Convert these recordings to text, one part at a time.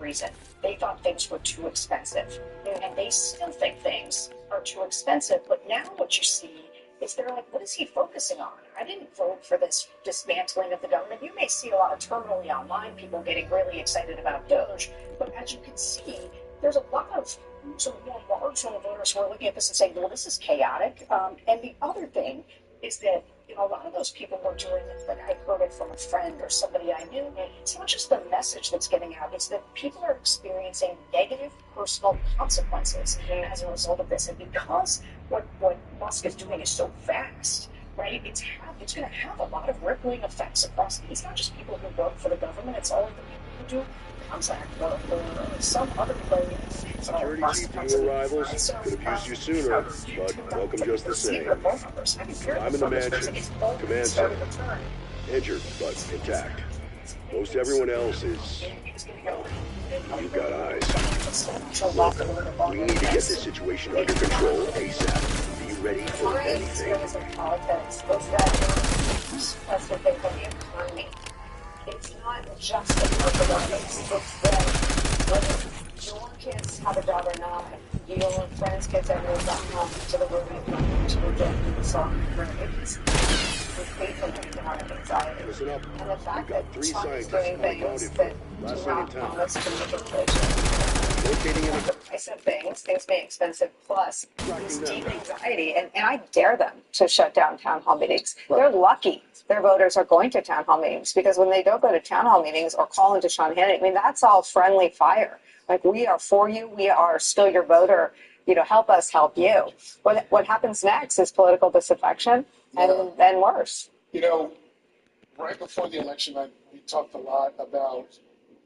reason. They thought things were too expensive. And they still think things are too expensive. But now what you see is they're like, what is he focusing on? I didn't vote for this dismantling of the government. You may see a lot of terminally online people getting really excited about Doge, but as you can see, there's a lot of sort of more marginal voters who are looking at this and saying, well, this is chaotic. And the other thing is that a lot of those people were doing it, like I heard it from a friend or somebody I knew. It's not just the message that's getting out, it's that people are experiencing negative personal consequences as a result of this. And because what Musk is doing is so fast, right, it's going to have a lot of rippling effects across. It's not just people who vote for the government, it's all of the people who do contract work or some other related things. Security chief, new arrivals. Could have used you sooner, but welcome just the same. I'm in the mansion. Command center. Injured, but intact. Most everyone else is... well, you've got eyes. Look, we need to get this situation under control ASAP. Be ready for anything. That's what they call the economy. It's not just the economics, it's that your kids have a job or not, your friends' kids have moved home to the room to get the soccer it's complete from economic anxiety. Listen up. And the fact that Three Trump is scientists doing things that do not promise to make inflation. Locating in The price of things being expensive, plus this deep anxiety, and I dare them to shut down town hall meetings. They're lucky their voters are going to town hall meetings, because when they don't go to town hall meetings or call into Sean Hannity, I mean, that's all friendly fire. Like, we are for you, we are still your voter, help us help you. What happens next is political disaffection, and then worse. Right before the election, we talked a lot about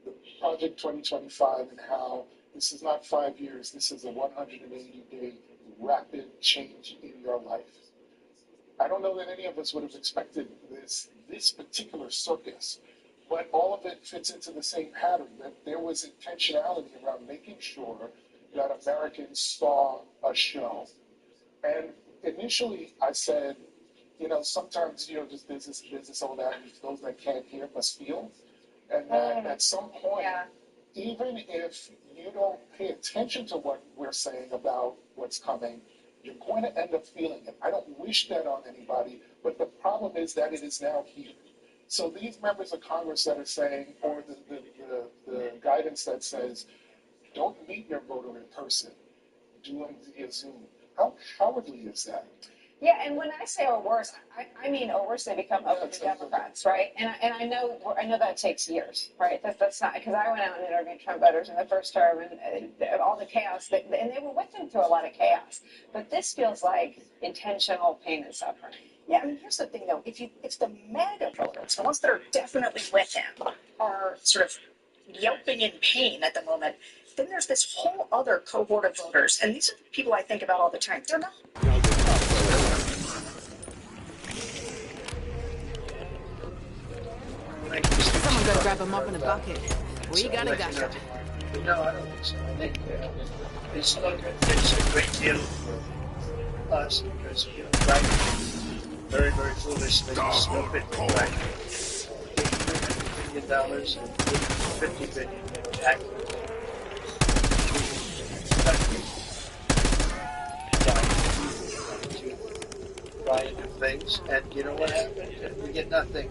the Project 2025 and how this is not 5 years, this is a 180-day rapid change in your life. I don't know that any of us would have expected this particular circus, but all of it fits into the same pattern, that there was intentionality around making sure that Americans saw a show. And initially I said, sometimes, just there's this old adage, those that can't hear must feel. And that at some point, even if you don't pay attention to what we're saying about what's coming, you're going to end up feeling it. I don't wish that on anybody, but the problem is that it is now here. So these members of Congress that are saying, or the guidance that says, don't meet your voter in person, do them via Zoom. How cowardly is that? Yeah, and when I say or worse, I mean or worse, they become open to Democrats, right? And I know that takes years, right? That's not, because I went out and interviewed Trump voters in the first term, and all the chaos, and they were with him through a lot of chaos. But this feels like intentional pain and suffering. Yeah, I mean, here's the thing, though. If the MAGA voters, the ones that are definitely with him, are sort of yelping in pain at the moment, then there's this whole other cohort of voters, and these are the people I think about all the time. They're not. Someone go grab a mop and a bucket. We got a gusher. No, I don't think so. I think it's a great deal for us because, right, very, very foolish things still fit right. $1 billion and $50 billion in tax. Try to do things, and you know what happened? We get nothing.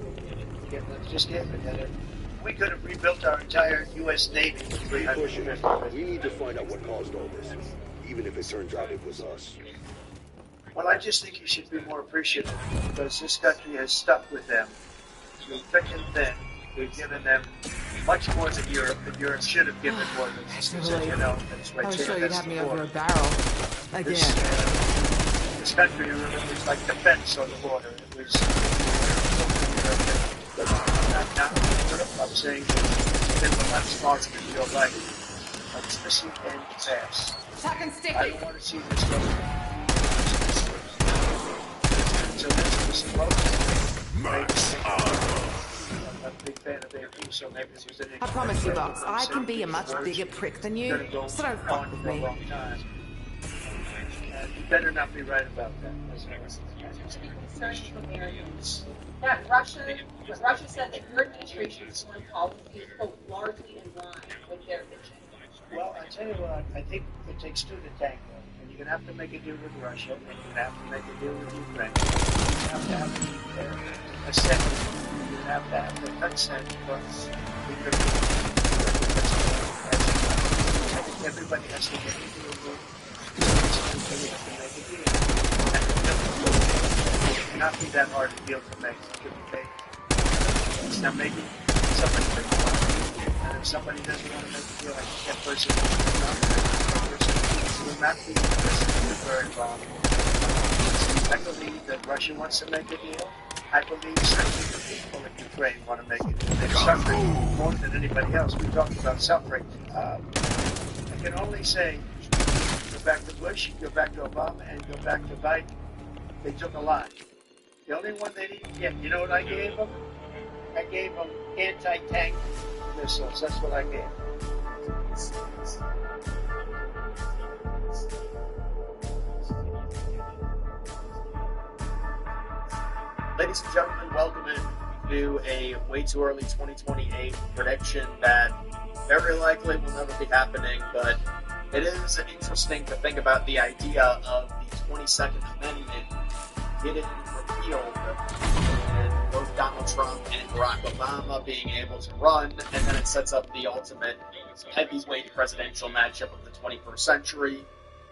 Just gave it. We could have rebuilt our entire U.S. Navy. We need to find out what caused all this, even if it turns out it was us. Well, I just think you should be more appreciative, because this country has stuck with them through thick and thin. We've given them much more than Europe, and Europe should have given more than us. That's right. I was sure you'd have me over a barrel again. This country was like the fence on the border. It was. I'm saying that people not responsible for your life. It's missing and its ass. I don't want to see this go. So that's the supposed. I'm a big fan of AP, so maybe this was an. I promise you, Box, I can be a much bigger prick than you, so don't fuck with me. You better not be right about that. That Russia said that your administration's foreign policy is largely in line with the I tell you what, I think it takes two to tango. And you're going to have to make a deal with Russia, and you're going to have to make a deal with Ukraine. You have to have a settlement. You have to have the consent from the Europeans. I think everybody has to get a deal with it. You have to make a deal. It cannot be that hard a deal to make. It's not making somebody make a deal. And if somebody doesn't want to make a deal, I think that person will not be the person who's very involved. I believe that Russia wants to make a deal. I believe certainly the people in Ukraine want to make a deal. They're suffering more than anybody else. We talked about suffering. I can only say, go back to Bush, go back to Obama, and go back to Biden. They took a lot. The only one they didn't get, you know what I gave them? I gave them anti-tank missiles. That's what I gave them. Ladies and gentlemen, welcome in to a way too early 2028 prediction that very likely will never be happening, but it is interesting to think about the idea of the 22nd Amendment getting repealed and both Donald Trump and Barack Obama being able to run, and then it sets up the ultimate heavyweight presidential matchup of the 21st century,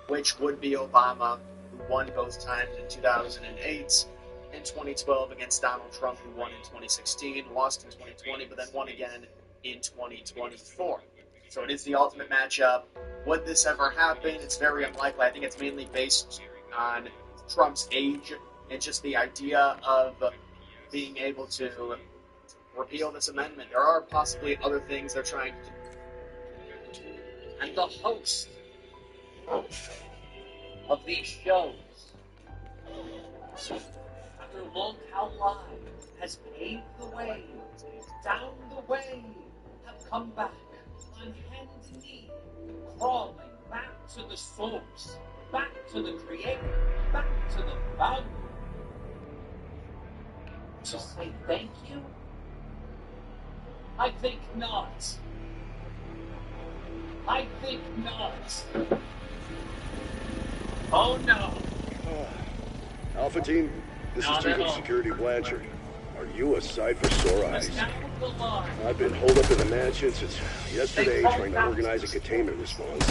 which would be Obama, who won both times in 2008, in 2012 against Donald Trump, who won in 2016, lost in 2020, but then won again in 2024. So it is the ultimate matchup. Would this ever happen? It's very unlikely. I think it's mainly based on Trump's age and just the idea of being able to repeal this amendment. There are possibly other things they're trying to do. And the host of these shows, after Long How Live has paved the way, down the way, have come back on hands and knees, crawling back to the source, back to the creator, back to the founder, to say thank you? I think not. I think not. Oh no. Alpha Team, this is Chief of Security Blanchard. Are you a sight for sore eyes? I've been holed up in the mansion since yesterday trying to organize a containment response.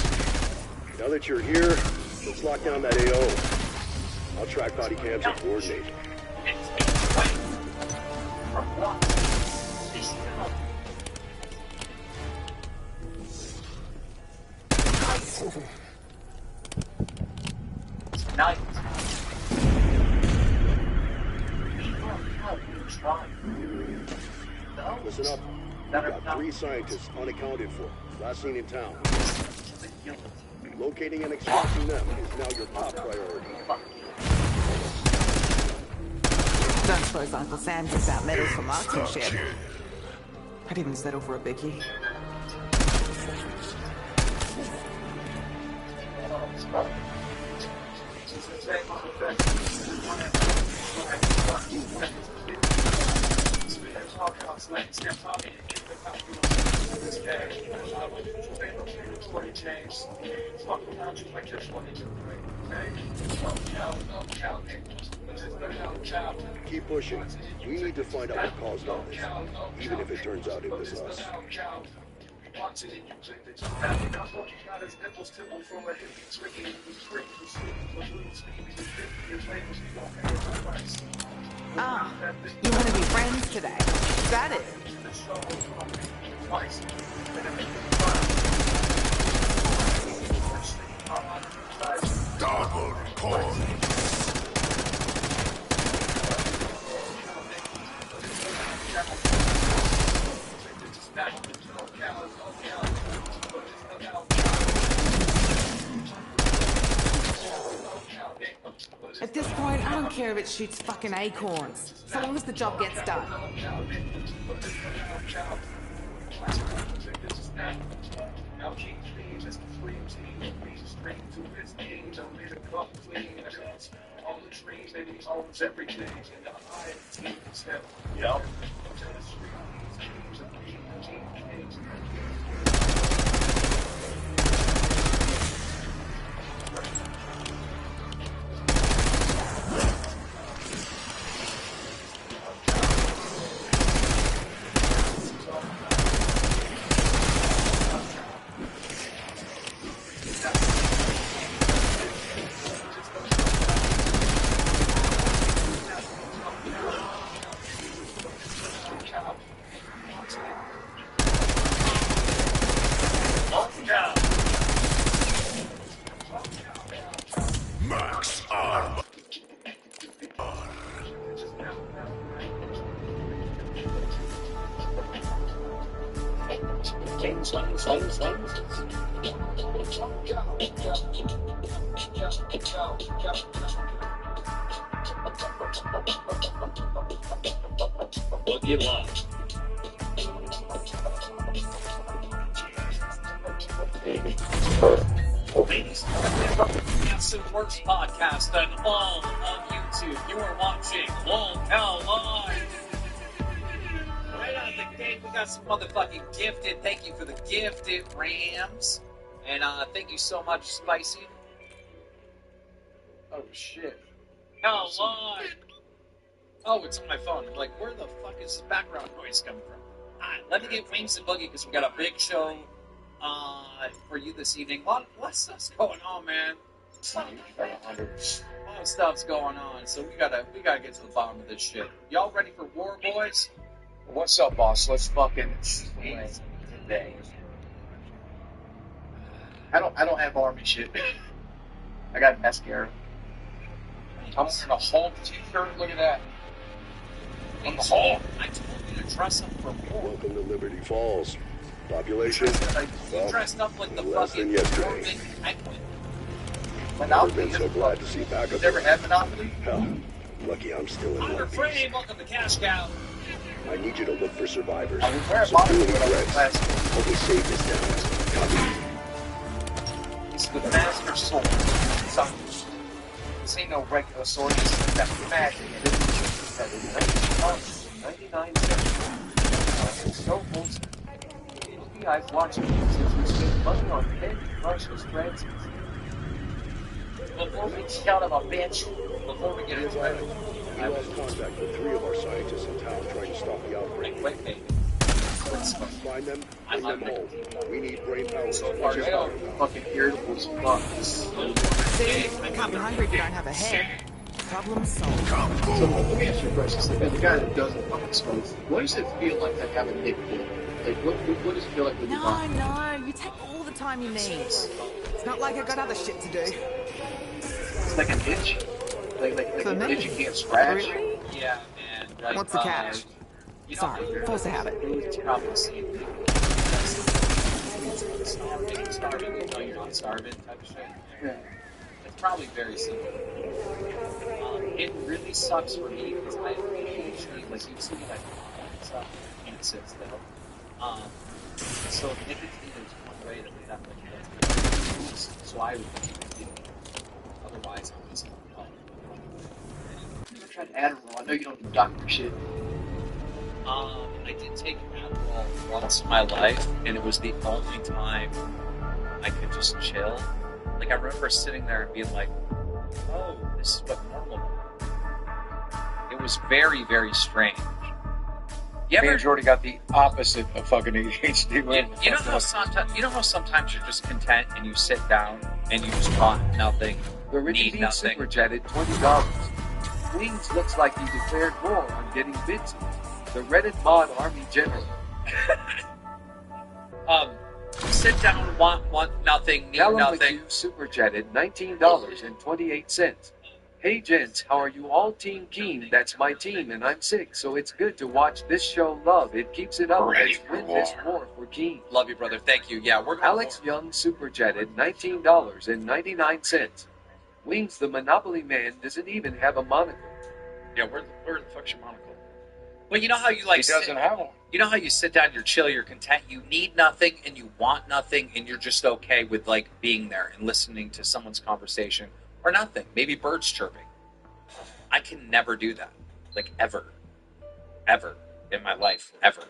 Now that you're here, let's lock down that AO. I'll track body cams and coordinate. Tonight. Listen up. We've got 3 scientists unaccounted for. Last seen in town. Locating and extracting them is now your top priority. Don't suppose Uncle Sam gives out medals for marksmanship. I didn't settle for a biggie. Keep pushing. We need to find out what caused all this, even if it turns out it was us. Ah, you want to be friends today? Is that it? Double point. At this point, I don't care if it shoots fucking acorns, so long as the job gets done. Yep. Boogie Live. Ladies and gentlemen, that's the worst podcast on all of YouTube. You are watching Lol Cow Live. Right out of the gate, we got some motherfucking gifted. Thank you for the gifted Rams. And thank you so much, Spicy. Oh shit. Cow Live. Oh, it's on my phone. I'm like, where the fuck is this background noise coming from? Alright, let me get Wings and Boogie because we got a big show for you this evening. A lot of stuff's going on, man. A lot of stuff's going on, so we gotta get to the bottom of this shit. Y'all ready for war, boys? What's up, boss? Let's fucking play today. I don't have army shit. I got mascara. I'm wearing a Hulk t-shirt. Look at that. I'm the Hulk. I told you to dress up for war. Welcome to Liberty Falls. Population? You dressed up like the less fucking than yesterday. penguin. I've Monopoly. been so glad to see back up. Never had Monopoly? Hell, lucky I'm still in Hunter one Frame, piece. welcome to Cash Cow. I need you to look for survivors. I was wearing So Monopoly clearly when I was threats. last. Help me save this town. Copy. It's the master sword. This ain't no regular sword. This is that magic. And this is $99. So wholesome. You guys watching me since we spent money on Candy Crush's Francis. Before we count him a bitch, before we get into it, We lost contact with 3 of our scientists in town trying to stop the outbreak. wait. Find them, bring them home. We need brain power. So far, Which is I don't fire. Fucking irritable as fuck. See, I can't be hungry if you don't have a head. Problem solved. So let me ask you a question. So, the guy that does the fucking smoke, what does it feel like to have a nick boy? Like, what does it feel like when you buy? No, you take all the time you need. It's not like I got other shit to do. It's like an itch. Like For an me? itch you can't scratch. Really? yeah, man. Like, What's the catch? You know, Sorry, force a habit. It's probably the same thing. Starving, you know you're not starving type of shit. Yeah. It's probably very simple. It really sucks for me because I occasionally, like you see like stuff, can't sit still. So nicotine is one way that we have to get. So I would do it. Otherwise, I would not help. You ever tried Adderall? I know you don't do doctor shit. I did take Adderall once in my life, and it was the only time I could just chill. Like, I remember sitting there and being like, oh, this is what normal is. It was very, very strange. You ever, Man's already got the opposite of fucking ADHD. you know how sometimes you're just content and you sit down and you just want nothing, The Richie need Bean nothing. Super Jetted, $20. Wings looks like he declared war on getting bitsy. The Reddit mod army general. Sit down, want nothing, need Tell him nothing. you Super Jetted, $19.28. Hey gents, how are you all? Team Keen, that's my team, and I'm sick, so it's good to watch this show. Love it, keeps it up. Ready Let's for win this war. war for Keen. Love you, brother. Thank you. Yeah, we're going Alex Young Super Jetted, $19.99. Wings, the Monopoly man, doesn't even have a monocle. Yeah, where the fuck's your monocle? Well, you know how you like He doesn't have one. You know how you sit down, you're chill, you're content, you need nothing and you want nothing, and you're just okay with like being there and listening to someone's conversation or nothing. Maybe birds chirping. I can never do that, like ever in my life, ever.